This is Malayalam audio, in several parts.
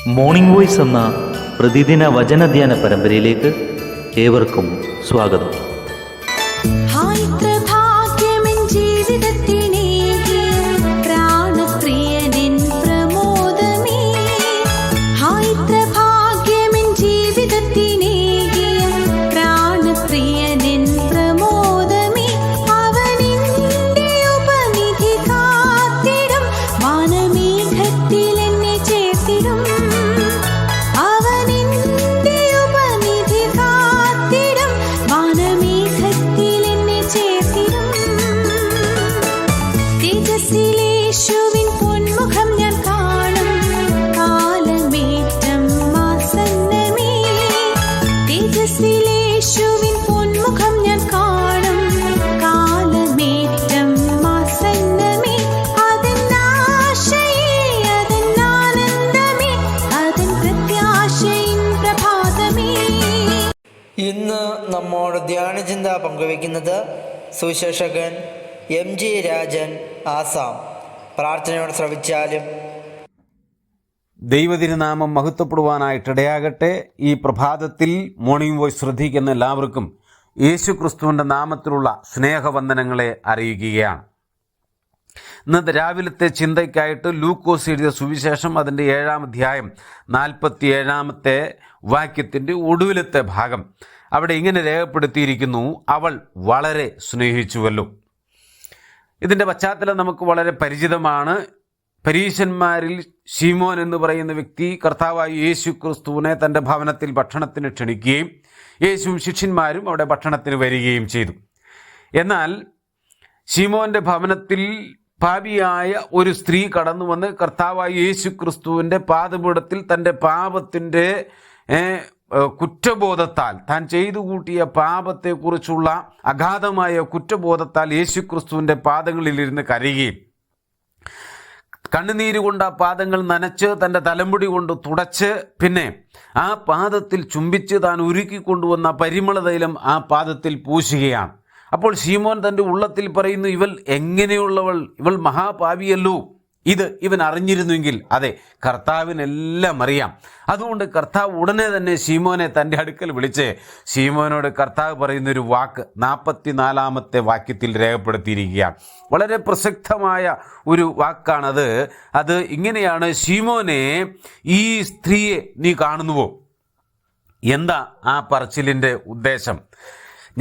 മോർണിംഗ് വോയ്സ് എന്ന പ്രതിദിന വചനധ്യാന പരമ്പരയിലേക്ക് ഏവർക്കും സ്വാഗതം. ഇന്ന് നമ്മോട് ധ്യാനചിന്ത പങ്കുവയ്ക്കുന്നത് സുവിശേഷകൻ MG രാജൻ, ആസാം. പ്രാർത്ഥനയോടെ ശ്രവിച്ചാലും. ദൈവതിരുനാമം മഹത്വപ്പെടുവാനായിട്ടിടയാകട്ടെ. ഈ പ്രഭാതത്തിൽ മോർണിംഗ് വോയ്സ് ശ്രദ്ധിക്കുന്ന എല്ലാവർക്കും യേശു ക്രിസ്തുവിൻ്റെ നാമത്തിലുള്ള സ്നേഹവന്ദനങ്ങളെ അറിയിക്കുകയാണ്. ഇന്നത്തെ രാവിലത്തെ ചിന്തയ്ക്കായിട്ട് ലൂക്കോസ് എഴുതിയ സുവിശേഷം അതിൻ്റെ 7-ാം അധ്യായം 47-ാമത്തെ വാക്യത്തിൻ്റെ ഒടുവിലത്തെ ഭാഗം. അവിടെ ഇങ്ങനെ രേഖപ്പെടുത്തിയിരിക്കുന്നു: അവൾ വളരെ സ്നേഹിച്ചുവല്ലോ. ഇതിൻ്റെ പശ്ചാത്തലം നമുക്ക് വളരെ പരിചിതമാണ്. പരീശന്മാരിൽ ശീമോൻ എന്ന് പറയുന്ന വ്യക്തി കർത്താവായ യേശു ക്രിസ്തുവിനെ തൻ്റെ ഭവനത്തിൽ ഭക്ഷണത്തിന് ക്ഷണിക്കുകയും യേശുവും ശിഷ്യന്മാരും അവിടെ ഭക്ഷണത്തിന് വരികയും ചെയ്തു. എന്നാൽ ശീമോൻ്റെ ഭവനത്തിൽ പാപിയായ ഒരു സ്ത്രീ കടന്നു വന്ന് കർത്താവായ യേശു ക്രിസ്തുവിൻ്റെ പാദപീഠത്തിൽ തൻ്റെ പാപത്തിൻ്റെ കുറ്റബോധത്താൽ, താൻ ചെയ്തു കൂട്ടിയ പാപത്തെക്കുറിച്ചുള്ള അഗാധമായ കുറ്റബോധത്താൽ യേശു ക്രിസ്തുവിൻ്റെ പാദങ്ങളിലിരുന്ന് കരയുകയും കണ്ണുനീര് കൊണ്ട് ആ പാദങ്ങൾ നനച്ച് തൻ്റെ തലമുടി കൊണ്ട് തുടച്ച് പിന്നെ ആ പാദത്തിൽ ചുംബിച്ച് താൻ ഉരുക്കിക്കൊണ്ടുവന്ന പരിമള തൈലം ആ പാദത്തിൽ പൂശുകയാണ്. അപ്പോൾ ശീമോൻ തൻ്റെ ഉള്ളത്തിൽ പറയുന്നു, ഇവൾ എങ്ങനെയുള്ളവൾ, ഇവൾ മഹാപാപിയല്ലോ. ഇത് ഇവൻ അറിഞ്ഞിരുന്നുവെങ്കിൽ അതെ, കർത്താവിനെല്ലാം അറിയാം. അതുകൊണ്ട് കർത്താവ് ഉടനെ തന്നെ ശീമോനെ തൻ്റെ അടുക്കൽ വിളിച്ച് ശീമോനോട് കർത്താവ് പറയുന്നൊരു വാക്ക് 44-ാമത്തെ വാക്യത്തിൽ രേഖപ്പെടുത്തിയിരിക്കുകയാണ്. വളരെ പ്രസക്തമായ ഒരു വാക്കാണത്. അത് ഇങ്ങനെയാണ്: ശീമോനെ, ഈ സ്ത്രീയെ നീ കാണുന്നുവോ? എന്താ ആ പറച്ചിലിൻ്റെ ഉദ്ദേശം?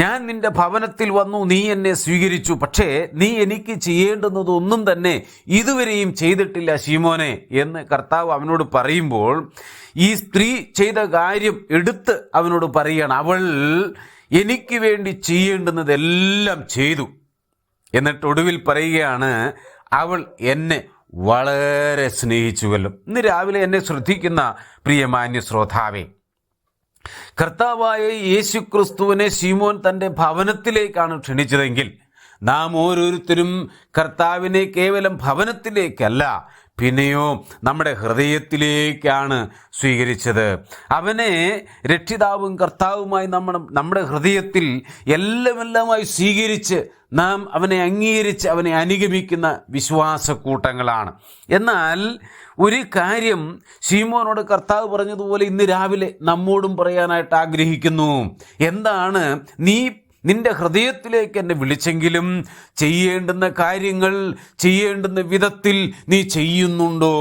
ഞാൻ നിന്റെ ഭവനത്തിൽ വന്നു, നീ എന്നെ സ്വീകരിച്ചു, പക്ഷേ നീ എനിക്ക് ചെയ്യേണ്ടുന്നതൊന്നും തന്നെ ഇതുവരെയും ചെയ്തിട്ടില്ല ശീമോനെ എന്ന് കർത്താവ് അവനോട് പറയുമ്പോൾ ഈ സ്ത്രീ ചെയ്ത കാര്യം എടുത്ത് അവനോട് പറയുകയാണ്. അവൾ എനിക്ക് വേണ്ടി ചെയ്യേണ്ടുന്നതെല്ലാം ചെയ്തു. എന്നിട്ട് ഒടുവിൽ പറയുകയാണ്, അവൾ എന്നെ വളരെ സ്നേഹിച്ചുവല്ലോ. ഇന്ന് രാവിലെ എന്നെ ശ്രദ്ധിക്കുന്ന പ്രിയമാന്യ ശ്രോതാവേ, കർത്താവായ യേശു ക്രിസ്തുവിനെ ശീമോൻ തൻ്റെ ഭവനത്തിലേക്കാണ് ക്ഷണിച്ചതെങ്കിൽ നാം ഓരോരുത്തരും കർത്താവിനെ കേവലം ഭവനത്തിലേക്കല്ല, പിന്നെയോ നമ്മുടെ ഹൃദയത്തിലേക്കാണ് സ്വീകരിച്ചത്. അവനെ രക്ഷിതാവും കർത്താവുമായി നമ്മുടെ ഹൃദയത്തിൽ എല്ലാമായി സ്വീകരിച്ച് നാം അവനെ അംഗീകരിച്ച് അവനെ അനുഗമിക്കുന്ന വിശ്വാസക്കൂട്ടങ്ങളാണ്. എന്നാൽ ഒരു കാര്യം ശീമോനോട് കർത്താവ് പറഞ്ഞതുപോലെ ഇന്ന് രാവിലെ നമ്മോടും പറയാനായിട്ട് ആഗ്രഹിക്കുന്നു. എന്താണ്? നിന്റെ ഹൃദയത്തിലേക്ക് എന്നെ വിളിച്ചെങ്കിലും ചെയ്യേണ്ടുന്ന കാര്യങ്ങൾ ചെയ്യേണ്ടുന്ന വിധത്തിൽ നീ ചെയ്യുന്നുണ്ടോ?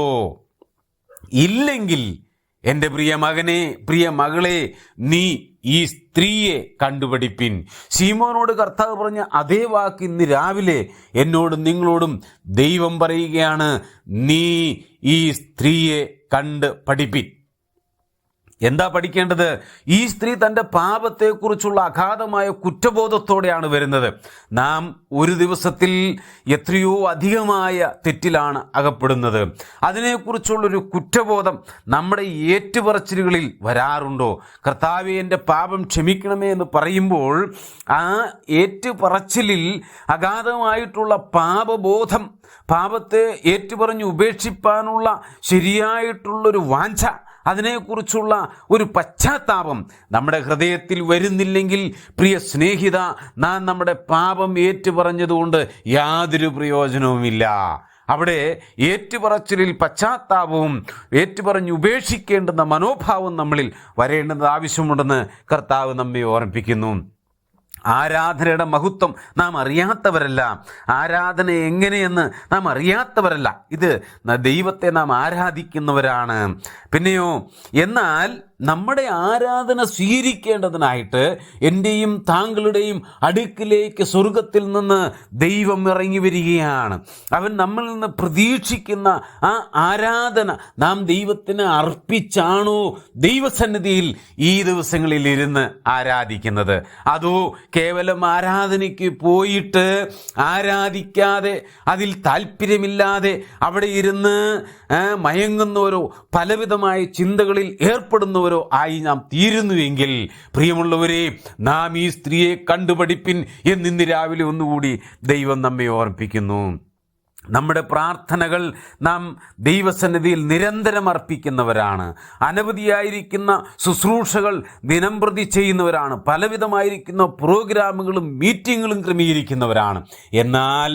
ഇല്ലെങ്കിൽ എൻ്റെ പ്രിയ മകനെ, പ്രിയ മകളെ, നീ ഈ സ്ത്രീയെ കണ്ടുപിടിപ്പിൻ. ശീമോനോട് കർത്താവ് പറഞ്ഞ അതേ വാക്ക് ഇന്ന് രാവിലെ എന്നോടും നിങ്ങളോടും ദൈവം പറയുകയാണ്: നീ ഈ സ്ത്രീയെ കണ്ട് പഠിപ്പിൻ. എന്താ പഠിക്കേണ്ടത്? ഈ സ്ത്രീ തൻ്റെ പാപത്തെക്കുറിച്ചുള്ള അഗാധമായ കുറ്റബോധത്തോടെയാണ് വരുന്നത്. നാം ഒരു ദിവസത്തിൽ എത്രയോ അധികമായ തെറ്റിലാണ് അകപ്പെടുന്നത്. അതിനെക്കുറിച്ചുള്ളൊരു കുറ്റബോധം നമ്മുടെ ഏറ്റുപറച്ചിലുകളിൽ വരാറുണ്ടോ? കർത്താവേ, എൻ്റെ പാപം ക്ഷമിക്കണമേ എന്ന് പറയുമ്പോൾ ആ ഏറ്റുപറച്ചിലിൽ അഗാധമായിട്ടുള്ള പാപബോധം, പാപത്തെ ഏറ്റുപറഞ്ഞ് ഉപേക്ഷിപ്പാനുള്ള ശരിയായിട്ടുള്ളൊരു വാഞ്ച, അതിനെക്കുറിച്ചുള്ള ഒരു പശ്ചാത്താപം നമ്മുടെ ഹൃദയത്തിൽ വരുന്നില്ലെങ്കിൽ പ്രിയ സ്നേഹിത, നാം നമ്മുടെ പാപം ഏറ്റുപറഞ്ഞതുകൊണ്ട് യാതൊരു പ്രയോജനവുമില്ല. അവിടെ ഏറ്റുപറച്ചിലിൽ പശ്ചാത്താപവും ഏറ്റുപറഞ്ഞ് ഉപേക്ഷിക്കേണ്ടുന്ന മനോഭാവം നമ്മളിൽ വരേണ്ടത് ആവശ്യമുണ്ടെന്ന് കർത്താവ് നമ്മെ ഓർമ്മിപ്പിക്കുന്നു. ആരാധനയുടെ മഹത്വം നാം അറിയാത്തവരല്ല, ആരാധന എങ്ങനെയെന്ന് നാം അറിയാത്തവരല്ല, ഇത് ദൈവത്തെ നാം ആരാധിക്കുന്നവരാണ്. പിന്നെയോ എന്നാൽ നമ്മുടെ ആരാധന സ്വീകരിക്കേണ്ടതിനായിട്ട് എൻ്റെയും താങ്കളുടെയും അടുക്കിലേക്ക് സ്വർഗത്തിൽ നിന്ന് ദൈവം ഇറങ്ങി വരികയാണ്. അവൻ നമ്മളിൽ നിന്ന് പ്രതീക്ഷിക്കുന്ന ആ ആരാധന നാം ദൈവത്തിന് അർപ്പിച്ചാണോ ദൈവസന്നിധിയിൽ ഈ ദിവസങ്ങളിൽ ഇരുന്ന് ആരാധിക്കുന്നത്? അതോ കേവലം ആരാധനയ്ക്ക് പോയിട്ട് ആരാധിക്കാതെ അതിൽ താല്പര്യമില്ലാതെ അവിടെ ഇരുന്ന് മയങ്ങുന്നവരോ പലവിധമായ ചിന്തകളിൽ ഏർപ്പെടുന്നവരോ ആയി നാം തീരുന്നുവെങ്കിൽ, പ്രിയമുള്ളവരെ, നാം ഈ സ്ത്രീയെ കണ്ടുപഠിപ്പിൻ എന്നിന്ന് രാവിലെ ഒന്നുകൂടി ദൈവം നമ്മെ ഓർമ്മിപ്പിക്കുന്നു. നമ്മുടെ പ്രാർത്ഥനകൾ നാം ദൈവസന്നിധിയിൽ നിരന്തരം അർപ്പിക്കുന്നവരാണ്. അനവധിയായിരിക്കുന്ന ശുശ്രൂഷകൾ ദിനംപ്രതി ചെയ്യുന്നവരാണ്. പലവിധമായിരിക്കുന്ന പ്രോഗ്രാമുകളും മീറ്റിങ്ങുകളും ക്രമീകരിക്കുന്നവരാണ്. എന്നാൽ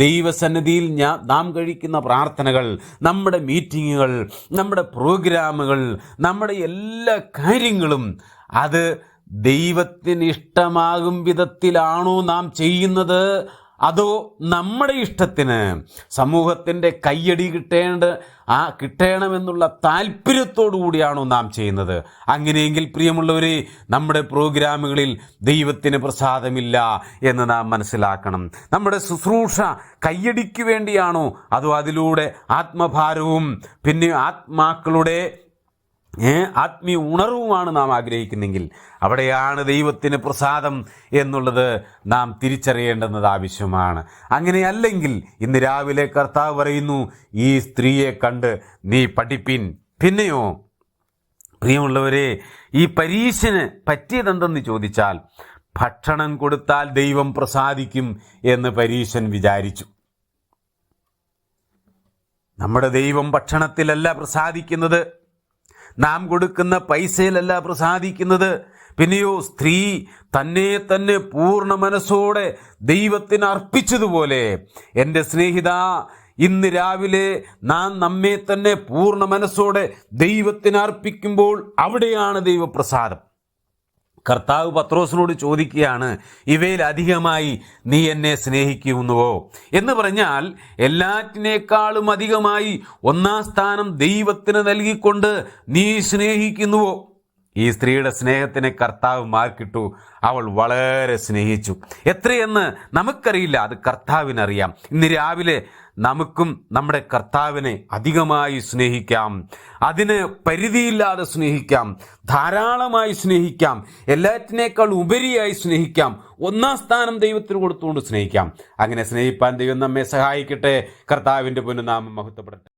ദൈവസന്നിധിയിൽ നാം കഴിക്കുന്ന പ്രാർത്ഥനകൾ, നമ്മുടെ മീറ്റിങ്ങുകൾ, നമ്മുടെ പ്രോഗ്രാമുകൾ, നമ്മുടെ എല്ലാ കാര്യങ്ങളും അത് ദൈവത്തിന് ഇഷ്ടമാകും വിധത്തിലാണോ നാം ചെയ്യുന്നത്? അതോ നമ്മുടെ ഇഷ്ടത്തിന് സമൂഹത്തിൻ്റെ കയ്യടി കിട്ടണമെന്നുള്ള താല്പര്യത്തോടു കൂടിയാണോ നാം ചെയ്യുന്നത്? അങ്ങനെയെങ്കിൽ പ്രിയമുള്ളവരെ, നമ്മുടെ പ്രോഗ്രാമുകളിൽ ദൈവത്തിന് പ്രസാദമില്ല എന്ന് നാം മനസ്സിലാക്കണം. നമ്മുടെ ശുശ്രൂഷ കയ്യടിക്ക് വേണ്ടിയാണോ, അതോ അതിലൂടെ ആത്മഭാരവും പിന്നെ ആത്മാക്കളുടെ ആത്മീയ ഉണർവുമാണ് നാം ആഗ്രഹിക്കുന്നെങ്കിൽ അവിടെയാണ് ദൈവത്തിന് പ്രസാദം എന്നുള്ളത് നാം തിരിച്ചറിയേണ്ടുന്നത് ആവശ്യമാണ്. അങ്ങനെയല്ലെങ്കിൽ ഇന്ന് രാവിലെ കർത്താവ് പറയുന്നു, ഈ സ്ത്രീയെ കണ്ട് നീ പഠിപ്പിൻ. പിന്നെയോ പ്രിയമുള്ളവരെ, ഈ പരീശന് പറ്റിയതെന്തെന്ന് ചോദിച്ചാൽ, ഭക്ഷണം കൊടുത്താൽ ദൈവം പ്രസാദിക്കും എന്ന് പരീശൻ വിചാരിച്ചു. നമ്മുടെ ദൈവം ഭക്ഷണത്തിലല്ല പ്രസാദിക്കുന്നത്, നാം കൊടുക്കുന്ന പൈസയിലല്ല പ്രസാദിക്കുന്നത്. പിന്നെയോ സ്ത്രീ തന്നെ പൂർണ്ണ മനസ്സോടെ ദൈവത്തിന് അർപ്പിച്ചതുപോലെ, എൻ്റെ സ്നേഹിത, ഇന്ന് രാവിലെ നാം നമ്മെ തന്നെ പൂർണ്ണ മനസ്സോടെ ദൈവത്തിന് അർപ്പിക്കുമ്പോൾ അവിടെയാണ് ദൈവപ്രസാദം. കർത്താവ് പത്രോസിനോട് ചോദിക്കുകയാണ്, ഇവയിൽ അധികമായി നീ എന്നെ സ്നേഹിക്കുന്നുവോ എന്ന് പറഞ്ഞാൽ, എല്ലാറ്റിനേക്കാളും അധികമായി ഒന്നാം സ്ഥാനം ദൈവത്തിന് നൽകിക്കൊണ്ട് നീ സ്നേഹിക്കുന്നുവോ? ഈ സ്ത്രീയുടെ സ്നേഹത്തിന് കർത്താവ് മാർക്കിട്ടു. അവൾ വളരെ സ്നേഹിച്ചു. എത്രയെന്ന് നമുക്കറിയില്ല, അത് കർത്താവിനറിയാം. ഇന്ന് രാവിലെ നമുക്കും നമ്മുടെ കർത്താവിനെ അധികമായി സ്നേഹിക്കാം, അതിന് പരിധിയില്ലാതെ സ്നേഹിക്കാം, ധാരാളമായി സ്നേഹിക്കാം, എല്ലാറ്റിനേക്കാൾ ഉപരിയായി സ്നേഹിക്കാം, ഒന്നാം സ്ഥാനം ദൈവത്തിന് കൊടുത്തുകൊണ്ട് സ്നേഹിക്കാം. അങ്ങനെ സ്നേഹിപ്പാൻ ദൈവം നമ്മെ സഹായിക്കട്ടെ. കർത്താവിൻ്റെ പൊന്നുനാമം മഹത്വപ്പെടട്ടെ.